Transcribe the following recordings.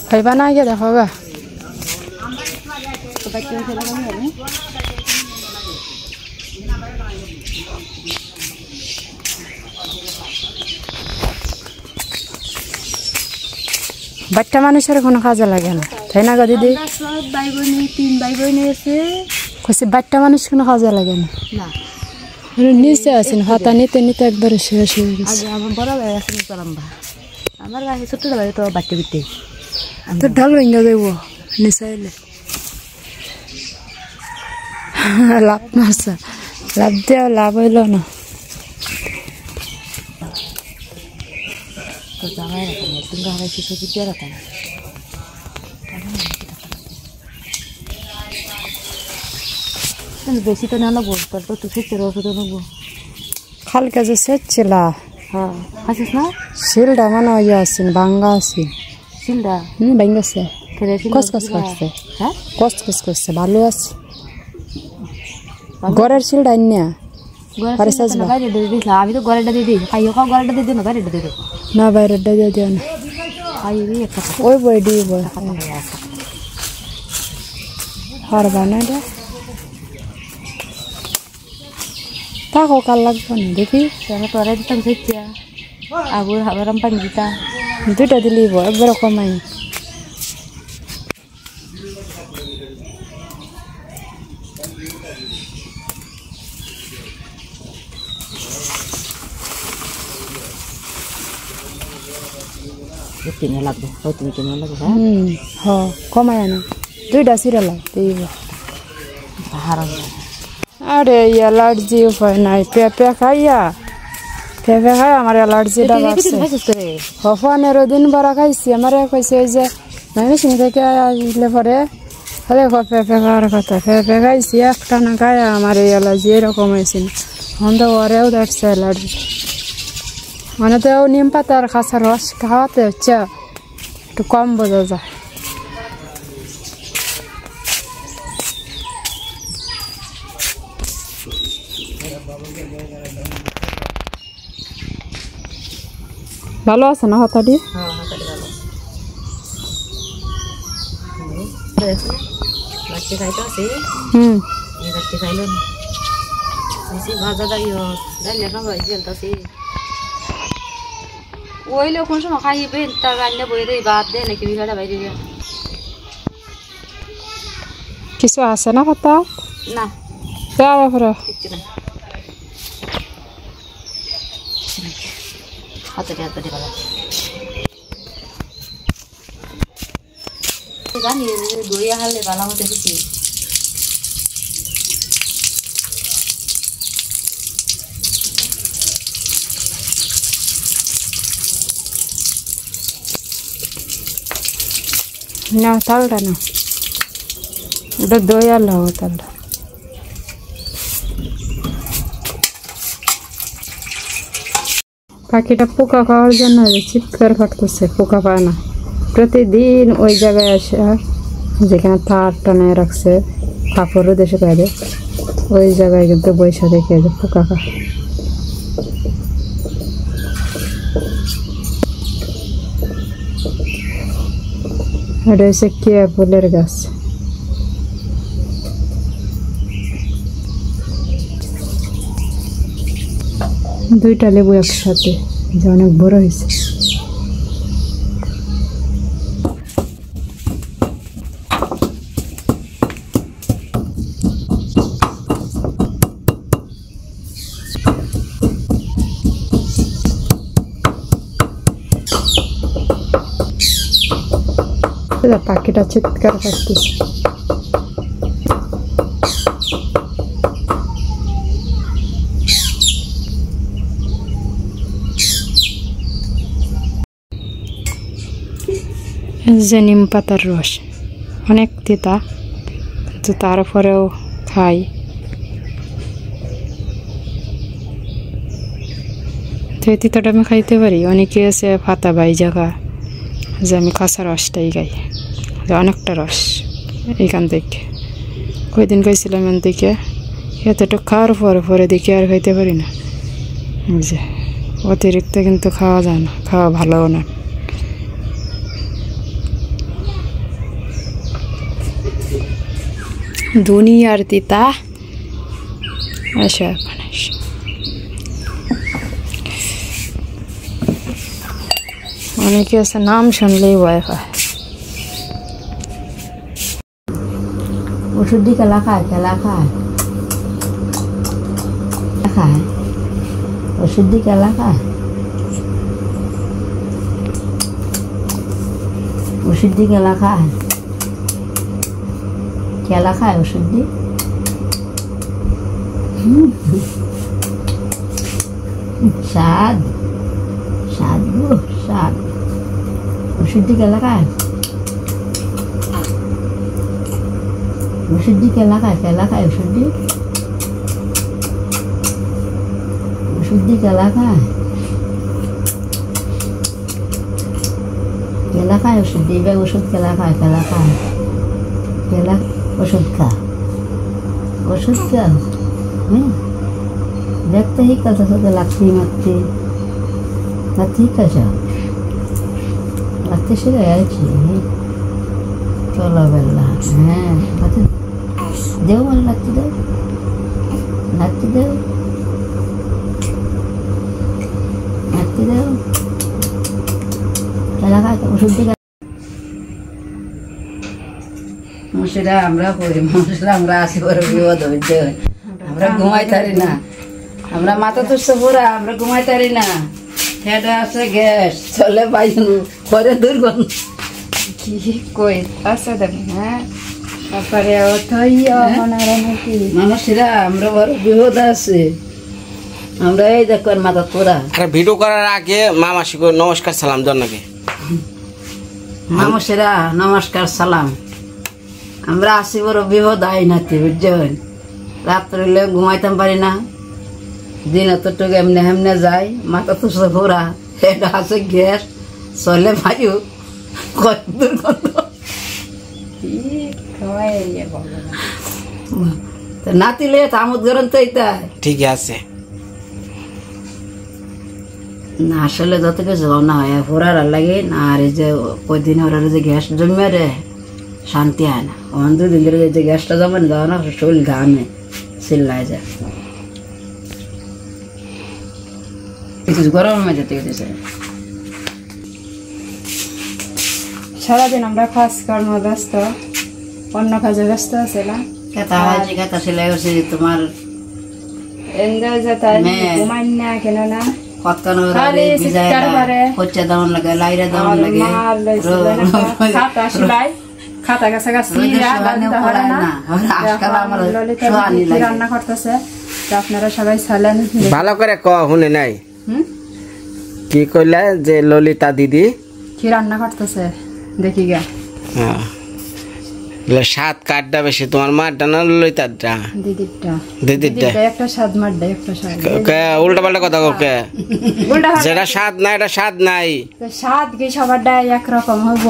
খাইবা না গিয়ে দেখো গা বাচ্চা মানুষের কোনো কাজে লাগে না তাই না গো দিদি তিন ভাই বোন আছে কইছে বাচ্চা মানুষ কোনো কাজে লাগে না নিচে আছেন হাতা নিতে নিতে একবারে শেষ হয়ে গেছে আমার বড় ভাই আছে লম্বা আমার ভাই ছোট ভাই তো বাচ্চা বিতে তো ঢাল ভেঙে দেব নিচে এলে লাভ মারছে লাভ দেওয়া লাভ হইল না তো জামাই তুমি হারাইছি সবজি দিয়ে রাখা বেশি তো না লাগবো তারপর তো সেচের ওষুধ লাগবো কালকে যে সেচছিল হ্যাঁ আসিস না শিলটা মনে হয় আছেন ভাঙ্গা আছে শিলটা ভাঙ্গাছে কসকস করছে হ্যাঁ কসকস করছে ভালো আছে ঘরের শিলটা না আমি তো ঘরেটা দিয়ে দিই খাইও খাও ঘরেটা দিয়ে দিই না বাইরেটা দিয়ে দেবো না বাইরেটা দিয়ে দিও না খাই একটা ওই বই দিয়ে বই পারবা না এটা থাকো কাল লাগবে না দেখি তোরা দিতাম সেচিয়া আগুর হাবারাম পানি দিতা দুইটা দিলেই একবার কমাই কিনে লাগবে তুমি কিনে লাগবে হ্যাঁ কমায় না দুইটা সিরিয়াল দিব আরে অ্যালার্জি উপায় নাই পেঁপে খাইয়া পেঁপে খাই আমার অ্যালার্জিটা বাড়ছে 15 দিন বড় খাইছি আমার কইছে ওই যে মেশিন থেকে আসলে পরে তাহলে পেঁপে খাওয়ার কথা পেঁপে খাইছি একটা না খাই আমার এই অ্যালার্জি এরকম হয়েছিল এখন তো ওরেও দেখছে অ্যালার্জি মানে তো নিম পাতার কাঁচা রস খাওয়াতে হচ্ছে একটু কম বোঝা যায় ভালো আছে না হাতাটি ওইলে কোন সময় খাইবে তার রান্না বই দেই ভাত দেয় নাকি বিঘাটা বাইরে কিছু আছে না পাতা না পরে জানি দইয়া হালে ভালো হতে দিচ্ছি না তালটা না ওটা দই আর লাগাবো তালটা পাখিটা পোকা খাওয়ার জন্য চিৎকার ফাটতেছে পোকা পায় না প্রতিদিন ওই জায়গায় আসে যেখানে তার টানায় রাখছে কাপড়ও দেশে বাইরে ওই জায়গায় কিন্তু বৈশা দেখে পোকা খায় এটা হচ্ছে কেয়া ফুলের গাছ দুইটা লেবু একসাথে যে অনেক বড় হয়েছে পাখিটা চিৎকার করতেছে যে নিম পাতার রস অনেক তিতা কিন্তু তারপরেও খাই তো এই তিতাটা আমি খাইতে পারি অনেকে আছে পাতা বাই জায়গা যে আমি কাঁচা রসটাই খাই অনেকটা রস এইখান থেকে কয়দিন খাইছিলাম এখান থেকে এতটা খাওয়ার পরে পরে দেখি আর খাইতে পারি না যে অতিরিক্ত কিন্তু খাওয়া যায় না খাওয়া ভালোও না দুনিয়ার তিতা আসে অনেকে আছে নাম শুনলেই ভয় পায়। ওষুধ দিয়ে কেলা খায় ওষুধ দিয়ে কেলা খায় ওষুধ দিয়ে কেলা খায় ওষুধ দিয়ে স্বাদ গো স্বাদ ওষুধ দিয়ে কেলা খায় ওষুধ দিয়ে কেলা খায় ওষুধ দিয়ে কেলা খায় ওষুধ দিয়ে ওষুধ কেলা খায় ওষুধ খা দেখতে ही कल से लगती मत्ती कैसा लगते से चलो बेला हाँ देव मन लगती दे चला खा ओषुध दिए মশিরা আমরা করি মশিরা আমরা আসি বড় বিপদ হইছে আমরা ঘুমাইতারি না আমরা মাথা তো পুরা আমরা ঘুমাইতারি না হেডা আছে গ্যাস চলে বায়ু করে দুর্গন্ধ কি কই আছে দেখেন হ্যাঁ তারপরে অথইয়া মনারে নাকি মশিরা আমরা বড় বিপদ আছে আমরা এই দেখো মাথা পুরা আরে ভিডিও করার আগে মামাসিকে নমস্কার সালাম জানাকে মশিরা নমস্কার সালাম আমরা আসি বড় বিপদ আই নাতি বুঝছেন রাত্রে ঘুমাইতাম পারি না দিন এতটুকু এমনি এমনি যাই মাথা তো পুরা এটা আছে গ্যাস চলে বায়ু দুর্গন্ধ নাতিলে তামুদ গরম তো এইটা ঠিক আছে না আসলে যত কিছু না হয় পুরার লাগে না আর এই যে কয়দিন ওরা যে গ্যাস জমে রে শান্তি হয় না ওখান 2 দিন ধরে যে গ্যাসটা জমে না না শরীর ঘামে চিল্লায় যায় কিছু গরমের মধ্যে গেছে সারাদিন আমরা কাজকর্ম ব্যস্ত অন্য কাজে ব্যস্ত ছিলাম কথা সেলাই করছে তোমার এনজয় যেতে ঘুমাই না কেন না খাতা গাছে রান্না করতেছে আপনারা সবাই ছিলেন ভালো করে শুনে নাই কি কইলা যে ললিতা দিদি কি রান্না করতেছে দেখি গা সাত কাঠটা বেশি তোমার মারটা না ললিতারটা দিদিরটা একটা স্বাদ মারটা একটা স্বাদ উল্টা পাল্টা কথা ওকে যেটা স্বাদ না এটা স্বাদ নাই স্বাদ কি সবারটা একরকম হইব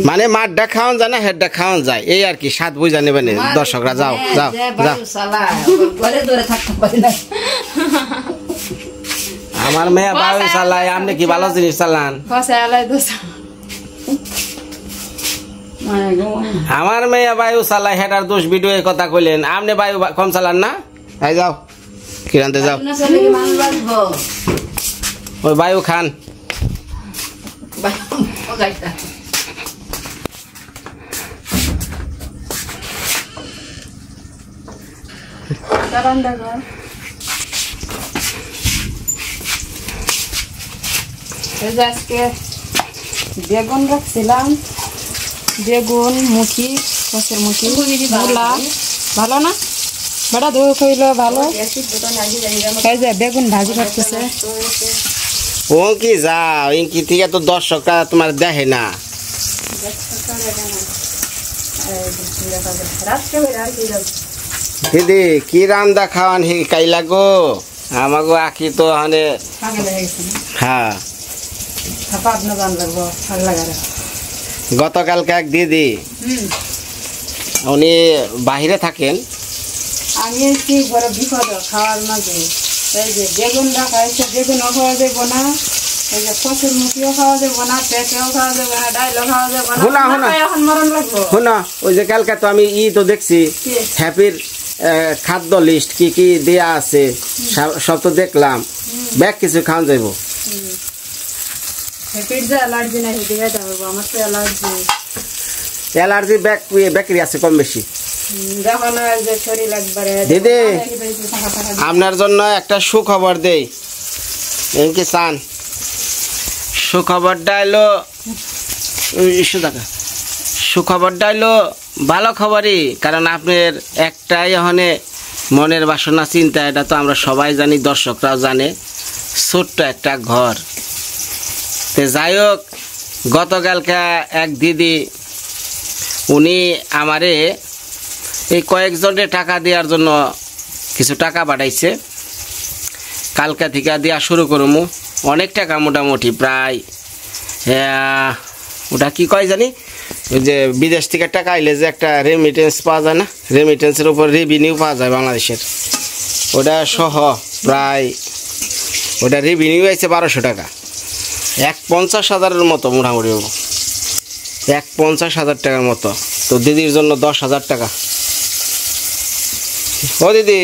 মানে মাঠটা খাওয়ান যায় না হেডটা খাওয়ান যায় এই আর কি স্বাদ বুঝা নেবে না দর্শকরা যাও যাও যাও আমার মেয়ে বায়ু চালায় আপনি কি ভালো জিনিস চালান আমার মেয়ে বায়ু চালায় হেটার দোষ ভিডিও কথা কইলেন আপনি বায়ু কম চালান না এই যাও কিরানতে যাও ওই বায়ু খান আজকে বেগুন রাখছিলাম বেগুন মুখি কচের মুখি মূলা ভালো না বেটা ধুয়ে খাইল ভালো এই যে বেগুন ভাজি করতেছে ও কি যাও ইনকি থেকে তো দর্শকরা তোমার দেখে না দিদি কি রান্দা খাওয়ান হি কাইলা গো আমাগো আখি তো হানে হ্যাঁ গতকালকে এক দিদি উনি বাহিরে থাকেন আমি কি বড় বিপদ খাওয়ার মাঝে এই যে বেগুন রাখা হয়েছে বেগুন খাওয়া যাবো না এই যে কচুর মুখিও খাওয়া যাবে না, পেঁপেও খাওয়া যাবে না, ডাইলও খাওয়া যাবে না। শোনা শোনা এখন মরণ লাগবো। শোনা, ওই যে কালকে তো আমি তো দেখছি হ্যাপির খাদ্য লিস্ট কি কি দেয়া আছে সব তো দেখলাম, ব্যাগ কিছু খাওয়া যাইব। হ্যাপির যে অ্যালার্জি নাই দিবে যাবো, আমার তো অ্যালার্জি। অ্যালার্জি ব্যাকটেরিয়া আছে কম বেশি। দেখো না যে শরীর একবারে। দিদি আপনার জন্য একটা সুখবর দেই, কি চান? সুখবরটা এলো সুখবরটা এলো ভালো খবরই, কারণ আপনার একটাই হনে মনের বাসনা চিন্তা, এটা তো আমরা সবাই জানি, দর্শকরাও জানে, ছোট্ট একটা ঘর। তো যাই হোক, গতকালকে এক দিদি উনি আমারে এই কয়েকজনের টাকা দেওয়ার জন্য কিছু টাকা পাঠাইছে, কালকা থেকে দেওয়া শুরু করবো। অনেক টাকা, মোটামুটি প্রায় ওটা কি কয় জানি, ওই যে বিদেশ থেকে টাকা আইলে যে একটা রেমিটেন্স পাওয়া যায় না, রেমিটেন্সের উপর রেভিনিউ পাওয়া যায় বাংলাদেশের, ওটা সহ প্রায় ওটা রেভিনিউ আছে 1200 টাকা, 150,000-এর মতো মোটামুটি, 150,000 টাকার মতো। তো দিদির জন্য 10,000 টাকা। ও দিদি,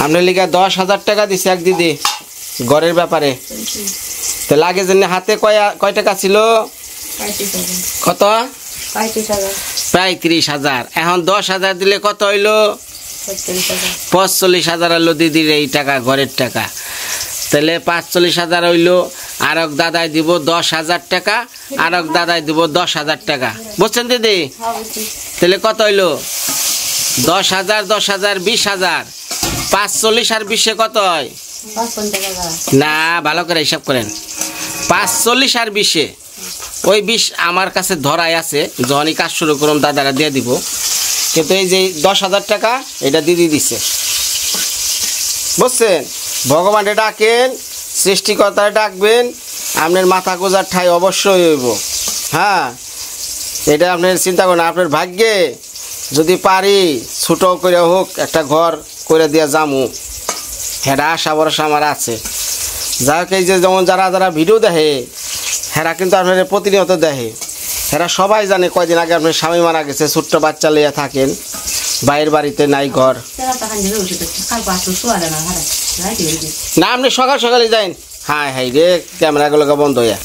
আপনার লিখা 10,000 টাকা দিছে এক দিদি ঘরের ব্যাপারে। তো লাগে জন্য হাতে কয় টাকা ছিল? কত? প্রায় 30,000। এখন 10,000 দিলে কত হইলো? 45,000 হইলো দিদির এই টাকা, ঘরের টাকা। তাহলে 45,000 হইলো। আর এক দাদাই দিব 10,000 টাকা, আর এক দাদাই দিব 10,000 টাকা, বুঝছেন দিদি? তাহলে কত হইলো? 10,000 10,000 20,000, 45 আর 20 কত হয়? না, ভালো করে হিসাব করেন। 45 আর 20, ওই 20 আমার কাছে ধরাই আছে, যখনই কাজ শুরু করুন দাদারা দিয়ে দিব। কিন্তু এই যে 10,000 টাকা এটা দিদি দিছে, বুঝছেন? ভগবানে ডাকেন, সৃষ্টিকর্তায় ডাকবেন, আপনার মাথা গোজার ঠাই অবশ্যই হইব। হ্যাঁ, এটা আপনার চিন্তা করেন, আপনার ভাগ্যে যদি পারি ছোট করে হোক একটা ঘর করে দিয়া যামু, হেরা আশা ভরসা আমার আছে। যাক, এই যে যেমন যারা ভিডিও দেখে, হেরা কিন্তু আপনার প্রতিনিয়ত দেখে, হেরা সবাই জানে কয়দিন আগে আপনার স্বামী মারা গেছে, ছোট্ট বাচ্চা লইয়া থাকেন, বাইরের বাড়িতে নাই ঘর। না, আপনি সকালে যাইন। হ্যাঁ রে, ক্যামেরাগুলো বন্ধ হইয়া।